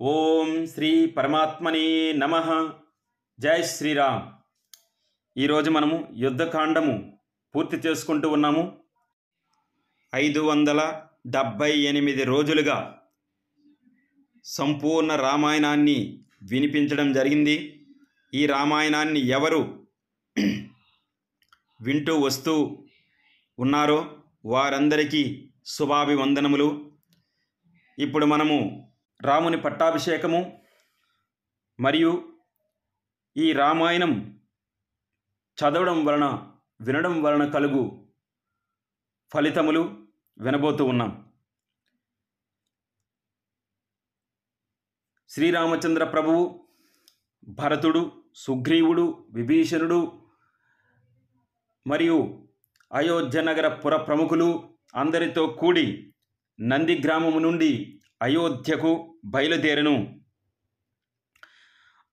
ఓం శ్రీ పరమాత్మనే నమః. జై శ్రీరామ్. ఈరోజు మనము యుద్ధకాండము పూర్తి చేసుకుంటూ ఉన్నాము. 578 రోజులుగా సంపూర్ణ రామాయణాన్ని వినిపించడం జరిగింది. ఈ రామాయణాన్ని ఎవరు వింటూ వస్తూ ఉన్నారో వారందరికీ శుభాభివందనములు. ఇప్పుడు మనము రాముని పట్టాభిషేకము మరియు ఈ రామాయణం చదవడం వలన వినడం వలన కలుగు ఫలితములు వినబోతూ ఉన్నాం. శ్రీరామచంద్ర ప్రభువు, భరతుడు, సుగ్రీవుడు, విభీషణుడు మరియు అయోధ్య నగర పుర ప్రముఖులు అందరితో కూడి నంది గ్రామము నుండి అయోధ్యకు బయలుదేరెను.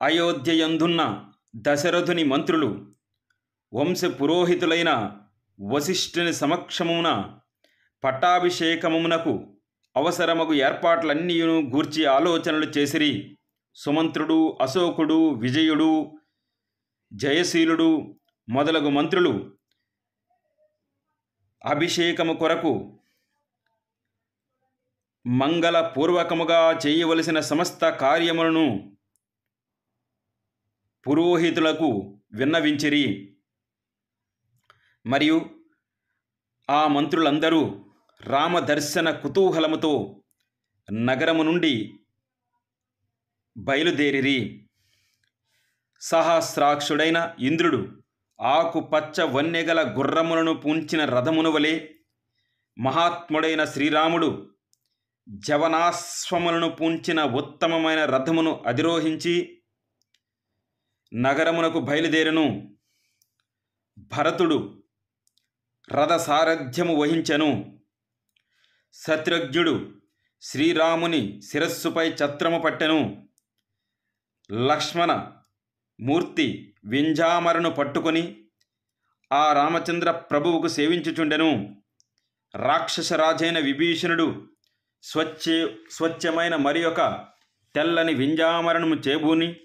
అయోధ్యయందున్న దశరథుని మంత్రులు వంశ పురోహితులైన వశిష్ఠుని సమక్షమున పట్టాభిషేకమునకు అవసరమగు ఏర్పాట్లన్నీయును గూర్చి ఆలోచనలు చేసిరి. సుమంత్రుడు, అశోకుడు, విజయుడు, జయశీలుడు మొదలగు మంత్రులు అభిషేకము కొరకు మంగళపూర్వకముగా చేయవలసిన సమస్త కార్యములను పురోహితులకు విన్నవించిరి. మరియు ఆ మంత్రులందరూ రామదర్శన కుతూహలముతో నగరము నుండి బయలుదేరిరి. సహస్రాక్షుడైన ఇంద్రుడు ఆకుపచ్చ వన్నెగల గుర్రములను పూంచిన రథమును వలె మహాత్ముడైన శ్రీరాముడు జవనాశ్వములను పూంచిన ఉత్తమమైన రథమును అధిరోహించి నగరమునకు బయలుదేరెను. భరతుడు రథ సారథ్యము వహించెను. శత్రుఘ్నుడు శ్రీరాముని శిరస్సుపై ఛత్రము పట్టెను. లక్ష్మణ మూర్తి వింజామరను పట్టుకొని ఆ రామచంద్ర ప్రభువుకు సేవించుచుండెను. రాక్షసరాజైన విభీషణుడు స్వచ్ఛమైన మరి ఒక తెల్లని వింజామరణము చేబూని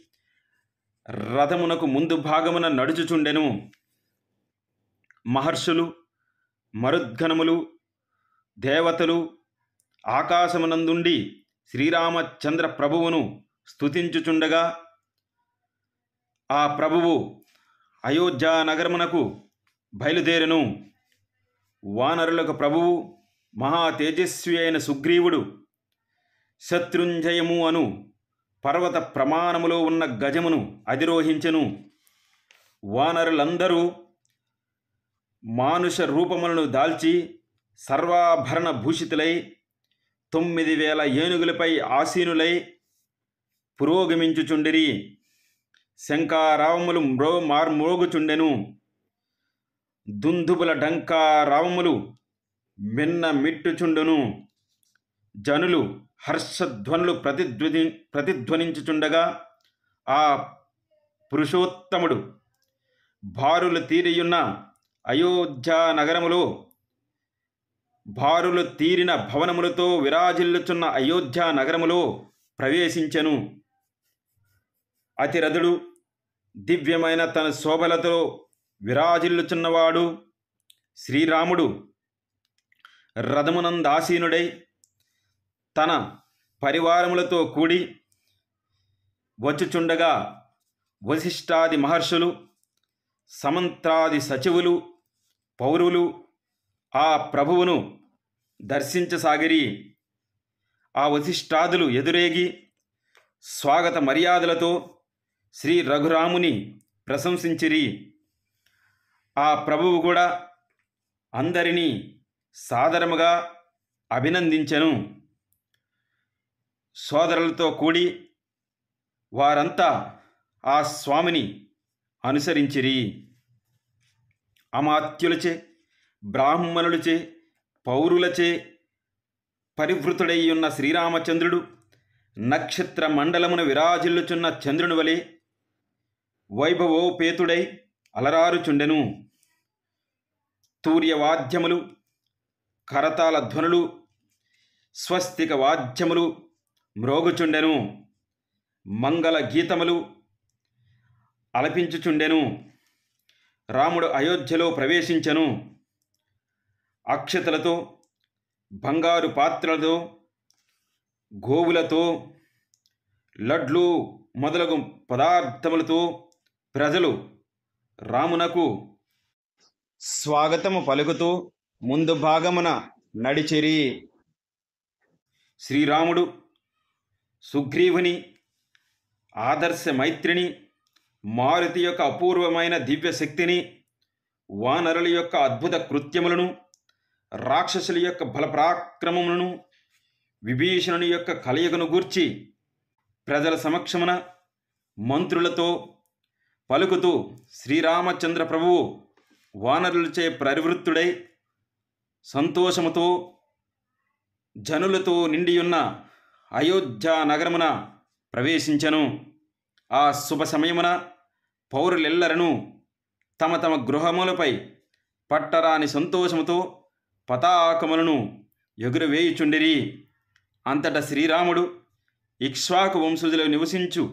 రథమునకు ముందు భాగమున నడుచుచుండెను. మహర్షులు, మరుద్గణములు, దేవతలు ఆకాశమునందుండి శ్రీరామచంద్ర ప్రభువును స్తుతించుచుండగా ఆ ప్రభువు అయోధ్య నగరమునకు బయలుదేరెను. వానరులకు ప్రభువు మహా తేజస్వి అయిన సుగ్రీవుడు శత్రుంజయము అను పర్వత ప్రమాణములో ఉన్న గజమును అధిరోహించెను. వానరులందరూ మానుష రూపములను దాల్చి సర్వాభరణ భూషితులై 9,000 ఏనుగులపై ఆసీనులై పురోగమించుచుండిరి. శంఖారావములు మ్రోగుచుండెను. దుందుబుల డంకారావములు మిన్న మిట్టుచుండును. జనులు హర్షధ్వనులు ప్రతిధ్వనించుచుండగా ఆ పురుషోత్తముడు బారులు తీరియున్న అయోధ్య నగరములో బారులు తీరిన భవనములతో విరాజిల్లుచున్న అయోధ్య నగరములో ప్రవేశించెను. అతిరథుడు దివ్యమైన తన శోభలతో విరాజిల్లుచున్నవాడు శ్రీరాముడు రథమునందాసీనుడై తన పరివారములతో కూడి వచ్చుచుండగా వశిష్ఠాది మహర్షులు, సమంత్రాది సచివులు, పౌరులు ఆ ప్రభువును దర్శించసాగిరి. ఆ వశిష్ఠాదులు ఎదురేగి స్వాగత మర్యాదలతో శ్రీ రఘురాముని ప్రశంసించిరి. ఆ ప్రభువు కూడా అందరినీ సాదరముగా అభినందించెను. సోదరులతో కూడి వారంతా ఆ స్వామిని అనుసరించిరి. అమాత్యులచే, బ్రాహ్మణులచే, పౌరులచే పరివృతుడై ఉన్న శ్రీరామచంద్రుడు నక్షత్ర మండలమును విరాజిల్లుచున్న చంద్రుని వలె వైభవోపేతుడై అలరారుచుండెను. తూర్యవాద్యములు, కరతాళ ధ్వనులు, స్వస్తిక వాద్యములు మ్రోగుచుండెను. మంగళ గీతములు ఆలపించుచుండెను. రాముడు అయోధ్యలో ప్రవేశించెను. అక్షతలతో, బంగారు పాత్రలతో, గోవులతో, లడ్లు మొదలగు పదార్థములతో ప్రజలు రామునకు స్వాగతము పలుకుతూ ముందు భాగమున నడిచిరి. శ్రీరాముడు సుగ్రీవుని, ఆదర్శ మైత్రిని, మారుతి యొక్క అపూర్వమైన దివ్య శక్తిని, వానరుల యొక్క అద్భుత కృత్యములను, రాక్షసుల యొక్క బలపరాక్రమములను, విభీషణుని యొక్క కలయికను గూర్చి ప్రజల సమక్షమున మంత్రులతో పలుకుతూ శ్రీరామచంద్ర ప్రభువు వానరులచే పరివృత్తుడై సంతోషముతో జనులతో నిండియున్న అయోధ్య నగరమున ప్రవేశించెను. ఆ శుభ సమయమున పౌరులెల్లరను తమ తమ గృహములపై పట్టరాని సంతోషముతో పతాకములను ఎగురవేయుచుండిరి. అంతటా శ్రీరాముడు ఇక్ష్వాకు వంశజులు నివసించు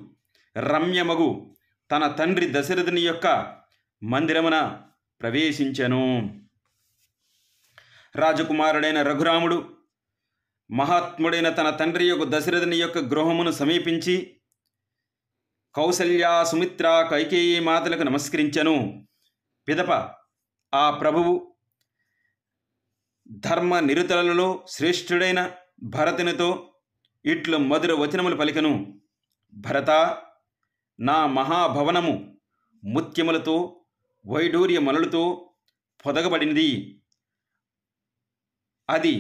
రమ్యమగు తన తండ్రి దశరథుని యొక్క మందిరమున ప్రవేశించెను. రాజకుమారుడైన రఘురాముడు మహాత్ముడైన తన తండ్రి యొక్క దశరథుని యొక్క గృహమును సమీపించి కౌసల్య, సుమిత్ర, కైకేయి మాతలకు నమస్కరించెను. పిదప ఆ ప్రభువు ధర్మ నిరుతలలో శ్రేష్ఠుడైన భరతునితో ఇట్లు మధుర వచనములు పలికెను. భరత, నా మహాభవనము ముత్యములతో, వైడూర్యమలులతో పొదగబడినది. అది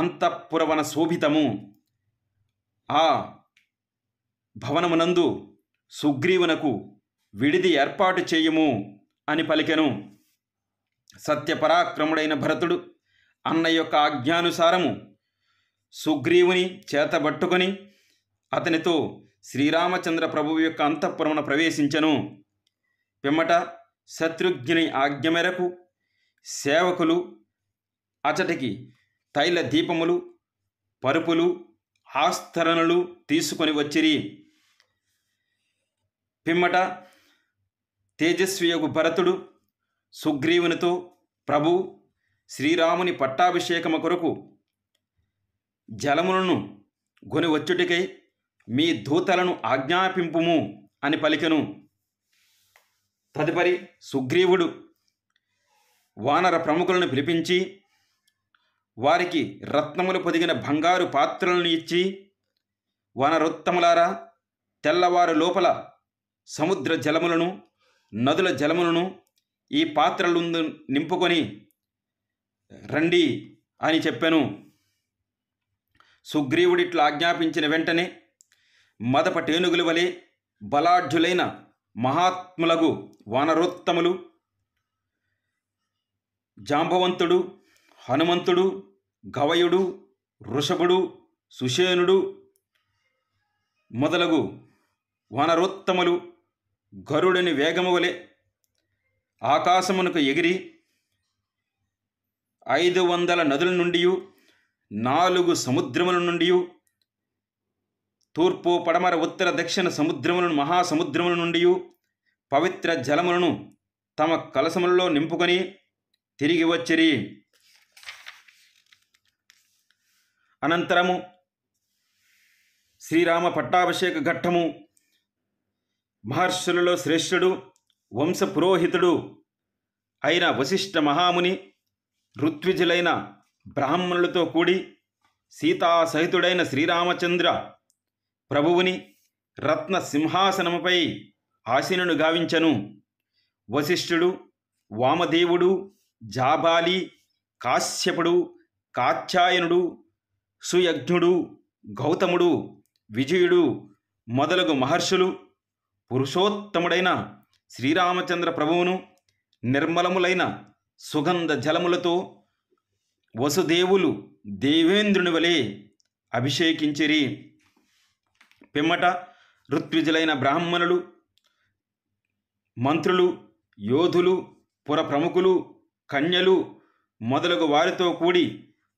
అంతఃపురవన శోభితము. ఆ భవనమునందు సుగ్రీవునకు విడిది ఏర్పాటు చేయుము అని పలికెను. సత్యపరాక్రముడైన భరతుడు అన్న యొక్క ఆజ్ఞానుసారము సుగ్రీవుని చేతబట్టుకొని అతనితో శ్రీరామచంద్ర ప్రభువు యొక్క అంతఃపురమున ప్రవేశించెను. పిమ్మట శత్రుఘ్ని ఆజ్ఞ మేరకు సేవకులు అచటికి తైల దీపములు, పరుపులు, ఆస్తరణలు తీసుకొని వచ్చిరి. పిమ్మట తేజస్వియగు భరతుడు సుగ్రీవునితో, ప్రభు, శ్రీరాముని పట్టాభిషేకము కొరకు జలములను గొని వచ్చుటికై మీ దూతలను ఆజ్ఞాపింపుము అని పలికెను. తదుపరి సుగ్రీవుడు వానర ప్రముఖులను పిలిపించి వారికి రత్నములు పొదిగిన బంగారు పాత్రలను ఇచ్చి, వానరోత్తములారా, తెల్లవారు లోపల సముద్ర జలములను, నదుల జలములను ఈ పాత్రలందు నింపుకొని రండి అని చెప్పెను. సుగ్రీవుడిట్లా ఆజ్ఞాపించిన వెంటనే మదపటేనుగుల వలె బలాఢ్యులైన మహాత్ములగు వానరోత్తములు జాంబవంతుడు, హనుమంతుడు, గవయుడు, వృషభుడు, సుషేనుడు మొదలగు వానరోత్తములు గరుడుని వేగము వలె ఆకాశమునకు ఎగిరి 500 నదుల నుండి, 4 సముద్రముల నుండి, తూర్పు, పడమర, ఉత్తర, దక్షిణ సముద్రములను, మహాసముద్రముల నుండి పవిత్ర జలములను తమ కలశములలో నింపుకొని తిరిగి వచ్చిరి. అనంతరము శ్రీరామ పట్టాభిషేక ఘట్టము మహర్షులలో శ్రేష్ఠుడు, వంశ పురోహితుడు అయిన వశిష్ఠ మహాముని ఋత్విజులైన బ్రాహ్మణులతో కూడి సీతాసహితుడైన శ్రీరామచంద్ర ప్రభువుని రత్న సింహాసనముపై ఆసీనుని గావించెను. వశిష్ఠుడు, వామదేవుడు, జాబాలి, కాశ్యపుడు, కాత్యాయనుడు, సుయజ్ఞుడు, గౌతముడు, విజయుడు మొదలగు మహర్షులు పురుషోత్తముడైన శ్రీరామచంద్ర ప్రభువును నిర్మలములైన సుగంధ జలములతో వసుదేవులు దేవేంద్రుని వలె అభిషేకించిరి. పిమ్మట ఋత్విజులైన బ్రాహ్మణులు, మంత్రులు, యోధులు, పుర ప్రముఖులు, కన్యలు మొదలగు వారితో కూడి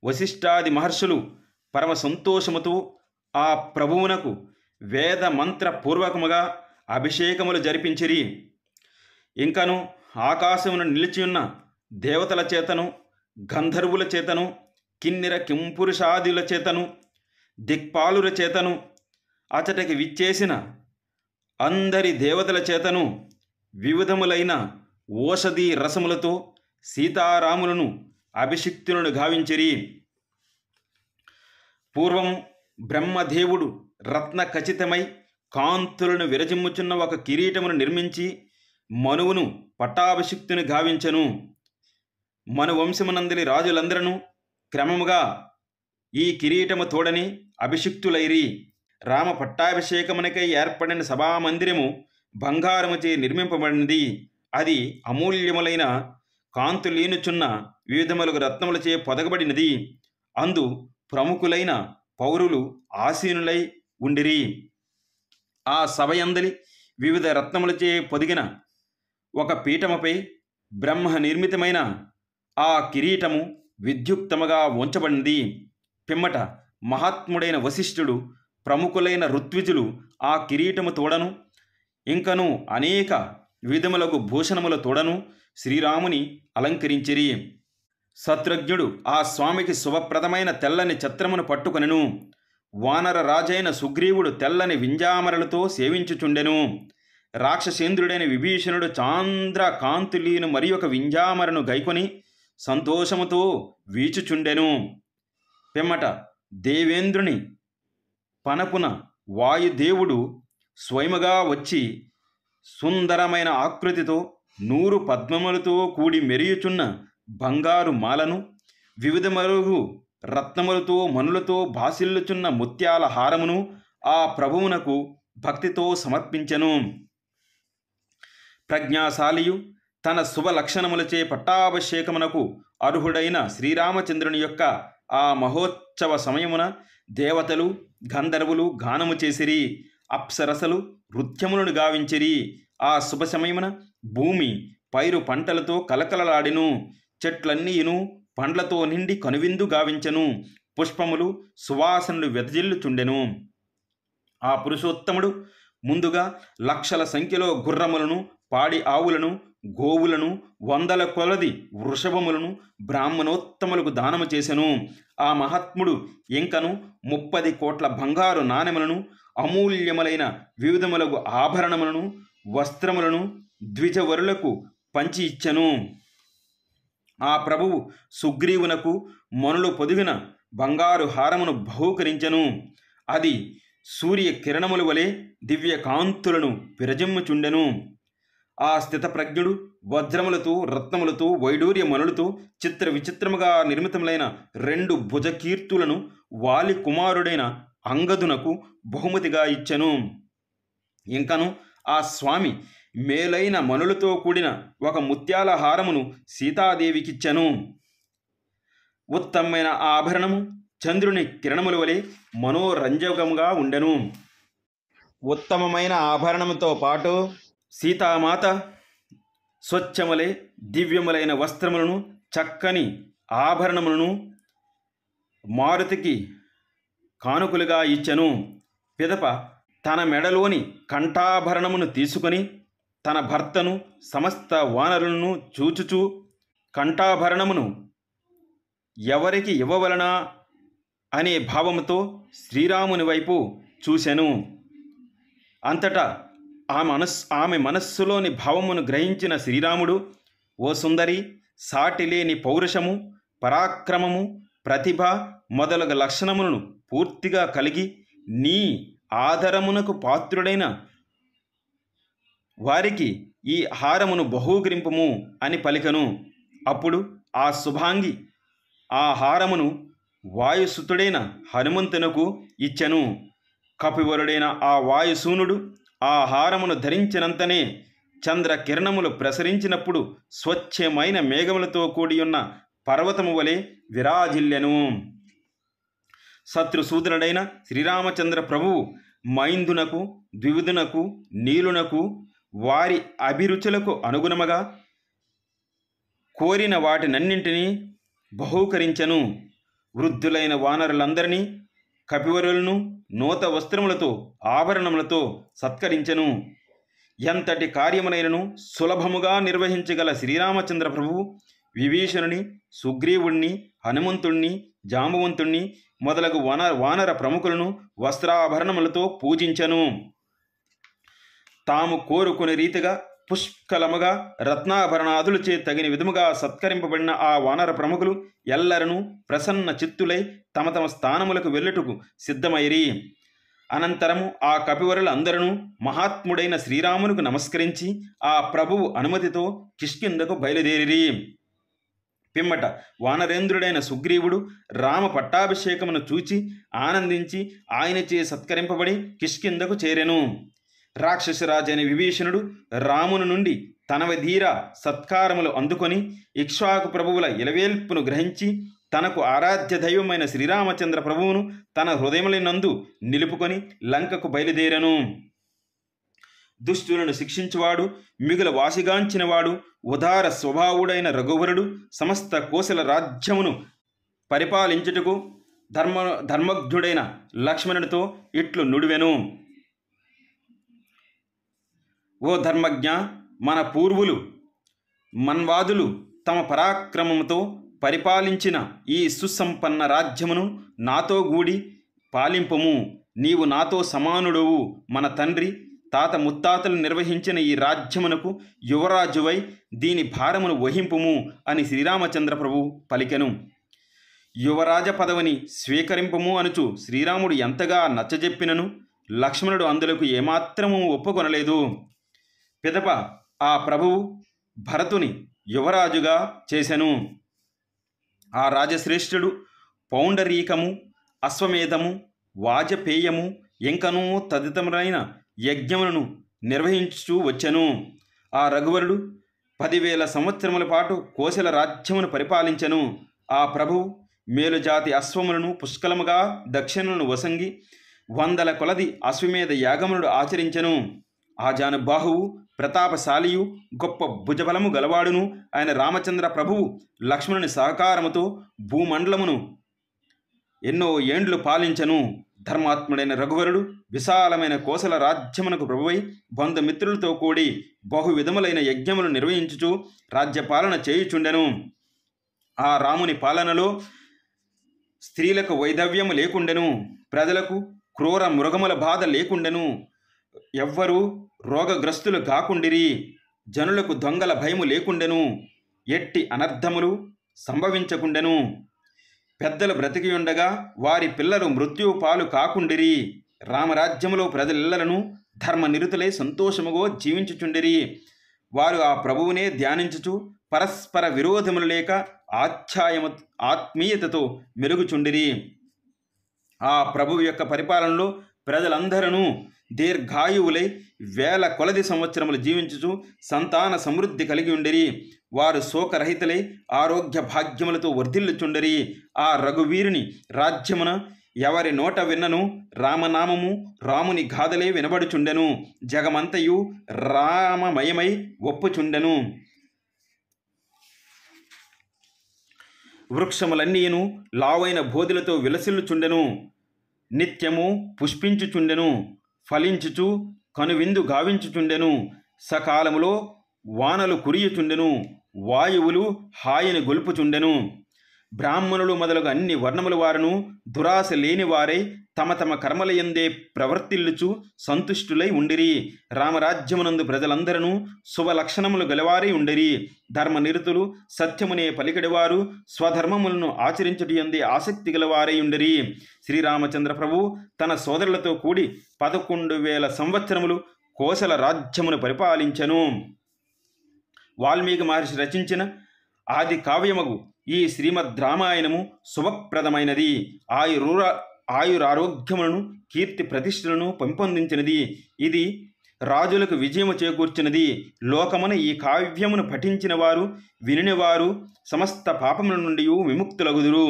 వశిష్ఠాది మహర్షులు పరమ సంతోషముతో ఆ ప్రభువునకు వేద మంత్ర పూర్వకముగా అభిషేకములు జరిపించిరి. ఇంకను ఆకాశమును నిలిచియున్న దేవతల చేతను, గంధర్వుల చేతను, కిన్నెర కింపురుషాదుల చేతను, దిక్పాలుల చేతను, అచటకి విచ్చేసిన అందరి దేవతల చేతను వివిధములైన ఓషధి రసములతో సీతారాములను అభిషిక్తులను గావించిరి. పూర్వం బ్రహ్మదేవుడు రత్న ఖచ్చితమై కాంతులను విరజిమ్ముచున్న ఒక కిరీటమును నిర్మించి మనువును పట్టాభిషిక్తుని గావించెను. మను వంశమునందలి రాజులందరూ క్రమముగా ఈ కిరీటము తోడని అభిషిక్తులైరి. రామ పట్టాభిషేకమునకై ఏర్పడిన సభామందిరము బంగారముచే నిర్మింపబడినది. అది అమూల్యములైన కాంతులీనుచున్న వివిధములకు రత్నములచే పొదగబడినది. అందు ప్రముఖులైన పౌరులు ఆసీనులై ఉండిరి. ఆ సభయందలి వివిధ రత్నములచే పొదిగిన ఒక పీఠముపై బ్రహ్మ నిర్మితమైన ఆ కిరీటము విద్యుక్తముగా ఉంచబడింది. పిమ్మట మహాత్ముడైన వశిష్ఠుడు, ప్రముఖులైన ఋత్విజులు ఆ కిరీటము తోడను ఇంకను అనేక విధములకు భూషణముల తోడను శ్రీరాముని అలంకరించిరి. శత్రుఘ్నుడు ఆ స్వామికి శుభప్రదమైన తెల్లని ఛత్రమును పట్టుకొనెను. వానర రాజైన సుగ్రీవుడు తెల్లని వింజామరలతో సేవించుచుండెను. రాక్షసేంద్రుడైన విభీషణుడు చాంద్ర కాంతులీను మరి ఒక వింజామరను గైకొని సంతోషముతో వీచుచుండెను. పిమ్మట దేవేంద్రుని పనపున వాయుదేవుడు స్వయముగా వచ్చి సుందరమైన ఆకృతితో 100 పద్మములతో కూడి మెరియుచున్న బంగారు మాలను, వివిధ మరుగు రత్నములతో మనులతో భాసిల్లుచున్న ముత్యాల హారమును ఆ ప్రభువునకు భక్తితో సమర్పించెను. ప్రజ్ఞాశాలియు తన శుభ లక్షణములచే పట్టాభిషేకమునకు అర్హుడైన శ్రీరామచంద్రుని యొక్క ఆ మహోత్సవ సమయమున దేవతలు, గంధర్వులు గానము చేసిరి. అప్సరసలు నృత్యములను గావించిరి. ఆ శుభ సమయమున భూమి పైరు పంటలతో కలకలలాడెను. చెట్లన్నీయును పండ్లతో నిండి కనువిందు గావించెను. పుష్పములు సువాసనలు వెదజిల్లుచుండెను. ఆ పురుషోత్తముడు ముందుగా లక్షల సంఖ్యలో గుర్రములను, పాడి ఆవులను, గోవులను, 100 కొలది వృషభములను బ్రాహ్మణోత్తములకు దానము చేసెను. ఆ మహాత్ముడు ఇంకను 30 కోట్ల బంగారు నాణెములను, అమూల్యములైన వివిధములకు ఆభరణములను, వస్త్రములను ద్విజవరులకు పంచి ఇచ్చెను. ఆ ప్రభువు సుగ్రీవునకు మనులు పొదిగిన బంగారు హారమును బహూకరించెను. అది సూర్య కిరణముల వలె దివ్య కాంతులను విరజిమ్ముచుండెను. ఆ స్థితప్రజ్ఞుడు వజ్రములతో, రత్నములతో, వైడూర్య మనులతో చిత్ర విచిత్రముగా నిర్మితములైన 2 భుజకీర్తులను వాలి కుమారుడైన అంగదునకు బహుమతిగా ఇచ్చెను. ఇంకను ఆ స్వామి మేలైన మనులతో కూడిన ఒక ముత్యాల హారమును సీతాదేవికిచ్చెను. ఉత్తమమైన ఆ ఆభరణము చంద్రుని కిరణముల వలె మనోరంజకముగా ఉండెను. ఉత్తమమైన ఆభరణముతో పాటు సీతామాత స్వచ్ఛములై దివ్యములైన వస్త్రములను, చక్కని ఆభరణములను మారుతికి కానుకలుగా ఇచ్చెను. పిదప తన మెడలోని కంఠాభరణమును తీసుకొని తన భర్తను సమస్త వానరులను చూచుచూ కంఠాభరణమును ఎవరికి ఇవ్వవలనా అనే భావముతో శ్రీరాముని వైపు చూసెను. అంతటా ఆమె మనస్సులోని భావమును గ్రహించిన శ్రీరాముడు, ఓ సుందరి, సాటిలేని పౌరుషము, పరాక్రమము, ప్రతిభ మొదలగు లక్షణములను పూర్తిగా కలిగి నీ ఆదరమునకు పాత్రుడైన వారికి ఈ హారమును బహూకరింపుము అని పలికెను. అప్పుడు ఆ శుభాంగి ఆ హారమును వాయుసుతుడైన హనుమంతునకు ఇచ్చెను. కపివరుడైన ఆ వాయుసూనుడు ఆ హారమును ధరించినంతనే చంద్ర కిరణములు ప్రసరించినప్పుడు స్వచ్ఛమైన మేఘములతో కూడి ఉన్న పర్వతము వలె విరాజిల్లెను. శత్రుసూదనుడైన శ్రీరామచంద్ర ప్రభువు మైందునకు, ద్వివిధునకు, నీలునకు వారి అభిరుచులకు అనుగుణముగా కోరిన వాటినన్నింటినీ బహూకరించెను. వృద్ధులైన వానరులందరినీ, కపివరులను, నూత వస్త్రములతో ఆభరణములతో సత్కరించెను. ఎంతటి కార్యమునైనను సులభముగా నిర్వహించగల శ్రీరామచంద్ర ప్రభువు విభీషణుని, సుగ్రీవుణ్ణి, హనుమంతుణ్ణి, జాంబవంతుణ్ణి మొదలగు వానర ప్రముఖులను వస్త్రాభరణములతో పూజించెను. తాము కోరుకునే రీతిగా పుష్కలముగా రత్నాభరణాదులచే తగిన విధముగా సత్కరింపబడిన ఆ వానర ప్రముఖులు ఎల్లరను ప్రసన్న చిత్తులై తమ తమ స్థానములకు వెళ్ళుటకు సిద్ధమైరి. అనంతరము ఆ కపివరులందరూ మహాత్ముడైన శ్రీరామునికి నమస్కరించి ఆ ప్రభువు అనుమతితో కిష్కింధకు బయలుదేరిరి. పిమ్మట వానరేంద్రుడైన సుగ్రీవుడు రామ పట్టాభిషేకమును చూచి ఆనందించి ఆయనచే సత్కరింపబడి కిష్కింధకు చేరెను. రాక్షసరాజైన విభీషణుడు రాముని నుండి తనవ ధీర సత్కారములు అందుకొని ఇక్ష్వాకు ప్రభువుల ఇలవేల్పును గ్రహించి తనకు ఆరాధ్య దైవమైన శ్రీరామచంద్ర ప్రభువును తన హృదయములనందు నిలుపుకొని లంకకు బయలుదేరెను. దుష్టులను శిక్షించువాడు, మిగుల వాసిగాంచినవాడు, ఉదార స్వభావుడైన రఘువరుడు సమస్త కోసల రాజ్యమును పరిపాలించుటకు ధర్మజ్ఞుడైన లక్ష్మణుడితో ఇట్లు నుడివెను. ఓ ధర్మజ్ఞ, మన పూర్వులు మన్వాదులు తమ పరాక్రమముతో పరిపాలించిన ఈ సుసంపన్న రాజ్యమును నాతో గూడి పాలింపము. నీవు నాతో సమానుడవు. మన తండ్రి తాత ముత్తాతలు నిర్వహించిన ఈ రాజ్యమునకు యువరాజువై దీని భారమును వహింపుము అని శ్రీరామచంద్ర ప్రభు పలికెను. యువరాజ పదవిని స్వీకరింపము అనుచు శ్రీరాముడు ఎంతగా నచ్చజెప్పినను లక్ష్మణుడు అందులకు ఏమాత్రము ఒప్పుకొనలేదు. పిదప ఆ ప్రభువు భరతుని యువరాజుగా చేసెను. ఆ రాజశ్రేష్ఠుడు పౌండరీకము, అశ్వమేధము, వాజపేయము ఇంకనూ తదితరమైన యజ్ఞములను నిర్వహించుచూ వచ్చెను. ఆ రఘువరుడు 10,000 సంవత్సరముల పాటు కోసల రాజ్యమును పరిపాలించెను. ఆ ప్రభువు మేలుజాతి అశ్వములను పుష్కలముగా దక్షిణలను వసంగి 100 కొలది అశ్వమేధ యాగములను ఆచరించెను. ఆ జానుబాహువు ప్రతాపశాలియు గొప్ప భుజబలము గలవాడును ఆయన రామచంద్ర ప్రభువు లక్ష్మణుని సహకారముతో భూమండలమును ఎన్నో ఏండ్లు పాలించెను. ధర్మాత్ముడైన రఘువరుడు విశాలమైన కోసల రాజ్యమునకు ప్రభువై బంధుమిత్రులతో కూడి బహువిధములైన యజ్ఞములు నిర్వహించుచు రాజ్యపాలన చేయుచుండెను. ఆ రాముని పాలనలో స్త్రీలకు వైధవ్యము లేకుండెను, ప్రజలకు క్రూర మృగముల బాధ లేకుండెను, ఎవ్వరూ రోగగ్రస్తులు కాకుండిరి, జనులకు దొంగల భయము లేకుండెను, ఎట్టి అనర్థములు సంభవించకుండెను, పెద్దలు బ్రతికి ఉండగా వారి పిల్లలు మృత్యువు పాలు కాకుండిరి. రామరాజ్యములో ప్రజలెల్లలను ధర్మనిరుతులై సంతోషముగా జీవించుచుండిరి. వారు ఆ ప్రభువునే ధ్యానించుచు పరస్పర విరోధములు లేక ఆత్మీయతతో మెరుగుచుండిరి. ఆ ప్రభువు యొక్క పరిపాలనలో ప్రజలందరూ దీర్ఘాయువులై 1000 కొలది సంవత్సరములు జీవించుచు సంతాన సమృద్ధి కలిగి ఉండిరి. వారు శోకరహితులై ఆరోగ్య భాగ్యములతో వర్ధిల్లుచుండిరి. ఆ రఘువీరుని రాజ్యమున ఎవరి నోట విన్నను రామనామము, రాముని గాథలే వినబడుచుండెను. జగమంతయు రామమయమై ఒప్పుచుండెను. వృక్షములన్నీను లావైన బోధులతో విలసిల్లుచుండెను. నిత్యము పుష్పించుచుండెను, ఫలించుచు కనువిందు గావించుచుండెను. సకాలములో వానలు కురియుచుండెను, వాయువులు హాయిని గొలుపుచుండెను. బ్రాహ్మణులు మొదలగు అన్ని వర్ణముల వారును దురాశ లేని వారై తమ తమ కర్మలయందే ప్రవర్తిల్లుచు సంతుష్టులై ఉండిరి. రామరాజ్యమునందు ప్రజలందరూ శుభలక్షణములు గలవారై ఉండిరి. ధర్మనిరతులు, సత్యమునే పలికడివారు, స్వధర్మములను ఆచరించుటయందే ఆసక్తి గలవారై ఉండిరి. శ్రీరామచంద్ర ప్రభు తన సోదరులతో కూడి 11,000 సంవత్సరములు కోసల రాజ్యమును పరిపాలించెను. వాల్మీకి మహర్షి రచించిన ఆది కావ్యమగు ఈ శ్రీమద్ రామాయణము శుభప్రదమైనది. ఆయురారోగ్యములను, కీర్తి ప్రతిష్టలను పెంపొందించినది. ఇది రాజులకు విజయము చేకూర్చినది. లోకమున ఈ కావ్యమును పఠించిన వారు, వినినవారు సమస్త పాపముల నుండి విముక్తులగుదురు.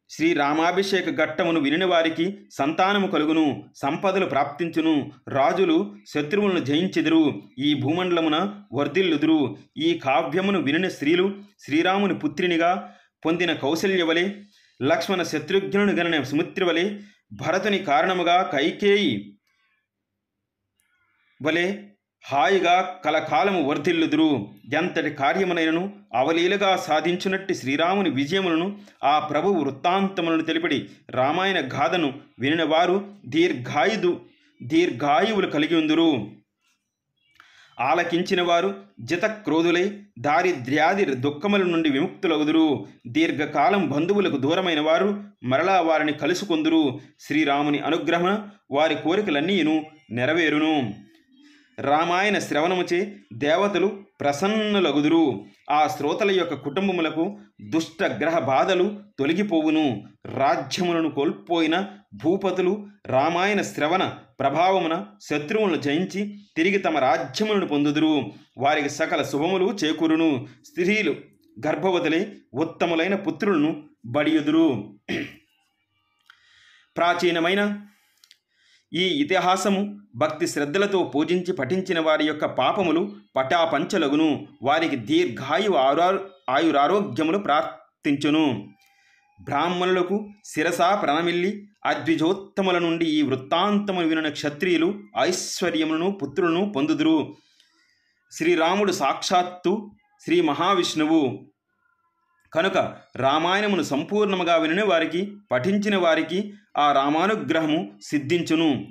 శ్రీరామాభిషేక ఘట్టమును వినిన వారికి సంతానము కలుగును, సంపదలు ప్రాప్తించును, రాజులు శత్రువులను జయించెదరు, ఈ భూమండలమున వర్ధిల్లుదురు. ఈ కావ్యమును వినిన స్త్రీలు శ్రీరాముని పుత్రినిగా పొందిన కౌసల్యవలే లక్ష్మణ శత్రుఘ్నుని గణన సుమిత్ర వలె భరతుని కారణముగా కైకేయి వలె హాయిగా కలకాలము వర్ధిల్లుదురు. ఎంతటి కార్యమునైనను అవలీలగా సాధించునట్టి శ్రీరాముని విజయములను ఆ ప్రభువు వృత్తాంతములను తెలిపడి రామాయణ గాథను వినిన వారు దీర్ఘాయువులు కలిగి ఉందురు. ఆలకించిన వారు జితక్రోధులై దారిద్ర్యాది దుఃఖముల నుండి విముక్తులగుదురు. దీర్ఘకాలం బంధువులకు దూరమైన వారు మరలా వారిని కలుసుకొందురు. శ్రీరాముని అనుగ్రహమున వారి కోరికలన్నీను నెరవేరును. రామాయణ శ్రవణముచే దేవతలు ప్రసన్నులగుదురు. ఆ శ్రోతల యొక్క కుటుంబములకు దుష్ట గ్రహ బాధలు తొలగిపోవును. రాజ్యములను కోల్పోయిన భూపతులు రామాయణ శ్రవణ ప్రభావమున శత్రువులను జయించి తిరిగి తమ రాజ్యములను పొందుదురు. వారికి సకల శుభములు చేకూరును. స్త్రీలు గర్భవతులై ఉత్తములైన పుత్రులను బడియుదురు. ప్రాచీనమైన ఈ ఇతిహాసము భక్తి శ్రద్ధలతో పూజించి పఠించిన వారి యొక్క పాపములు పటాపంచలగును. వారికి ఆయురారోగ్యములు ప్రార్థించును. బ్రాహ్మణులకు శిరసా ప్రణమిల్లి అద్విజోత్తముల నుండి ఈ వృత్తాంతమును వినిన క్షత్రియులు ఐశ్వర్యములను పుత్రులను పొందుదురు. శ్రీరాముడు సాక్షాత్తు శ్రీ మహావిష్ణువు కనుక రామాయణమును సంపూర్ణముగా వినిన వారికి పఠించిన వారికి ఆ రామానుగ్రహము సిద్ధించును.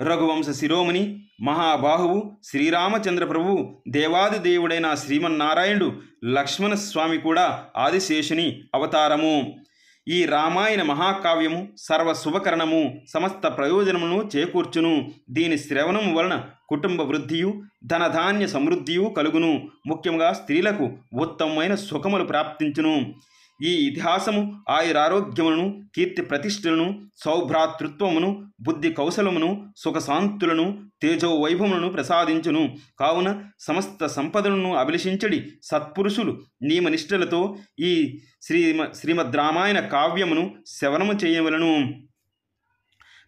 రఘువంశ శిరోమణి మహాబాహువు శ్రీరామచంద్ర ప్రభువు దేవాది దేవుడైన శ్రీమన్నారాయణుడు లక్ష్మణస్వామి కూడా ఆదిశేషుని అవతారము. ఈ రామాయణ మహాకావ్యము సర్వశుభకరణము, సమస్త ప్రయోజనమును చేకూర్చును. దీని శ్రవణము వలన కుటుంబ వృద్ధియు ధనధాన్య సమృద్ధియు కలుగును. ముఖ్యంగా స్త్రీలకు ఉత్తమమైన సుఖములు ప్రాప్తించును. ఈ ఇతిహాసము ఆయురారోగ్యములను కీర్తి ప్రతిష్టలను సౌభ్రాతృత్వమును బుద్ధి కౌశలమును సుఖశాంతులను తేజో వైభవములను ప్రసాదించును. కావున సమస్త సంపదలను అభిలషించడి సత్పురుషులు నియమనిష్టలతో ఈ శ్రీమద్ రామాయణ కావ్యమును శ్రవణము చేయవలను.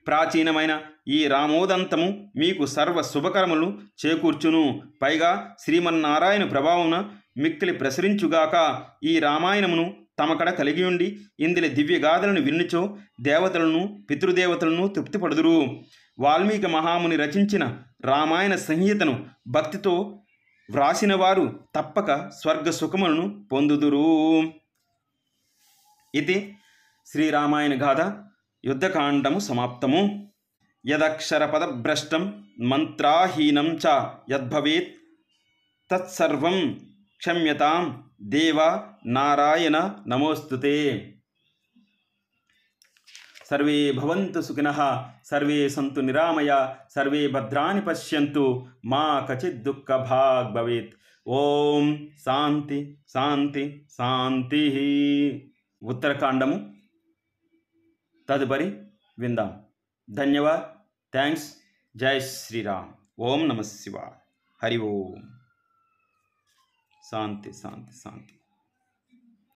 ప్రాచీనమైన ఈ రామోదంతము మీకు సర్వ శుభకరములు చేకూర్చును. పైగా శ్రీమన్నారాయణ ప్రభావమున మిక్కిలి ప్రసరించుగాక. ఈ రామాయణమును తమకడ కలిగి ఉండి ఇందులో దివ్యగాథలను విన్నుచో దేవతలను పితృదేవతలను తృప్తిపడుదురు. వాల్మీకి మహాముని రచించిన రామాయణ సంహితను భక్తితో వ్రాసిన వారు తప్పక స్వర్గ సుఖములను పొందుదురు. ఇది శ్రీరామాయణ గాథ యుద్ధకాండము సమాప్తము. యదక్షర పదభ్రష్టం మంత్రాహీనం చ యద్భవేత్ తత్సర్వం క్షమ్యతాం దేవ నారాయణ నమోస్తుతే. సర్వే భవంతు సుఖినః, సర్వే సంతు నిరామయ, సర్వే భద్రాణి పశ్యంతు, మా కచిత్ దుఃఖ భాగ్ భవేత్. ఓం శాంతి శాంతి శాంతి. ఉత్తరకాండము తదుపరి విందాం. ధన్యవాద్. థ్యాంక్స్. జై శ్రీరామ్. ఓం నమః శివాయ. హరి ఓం. శాంతి శాంతి శాంతి.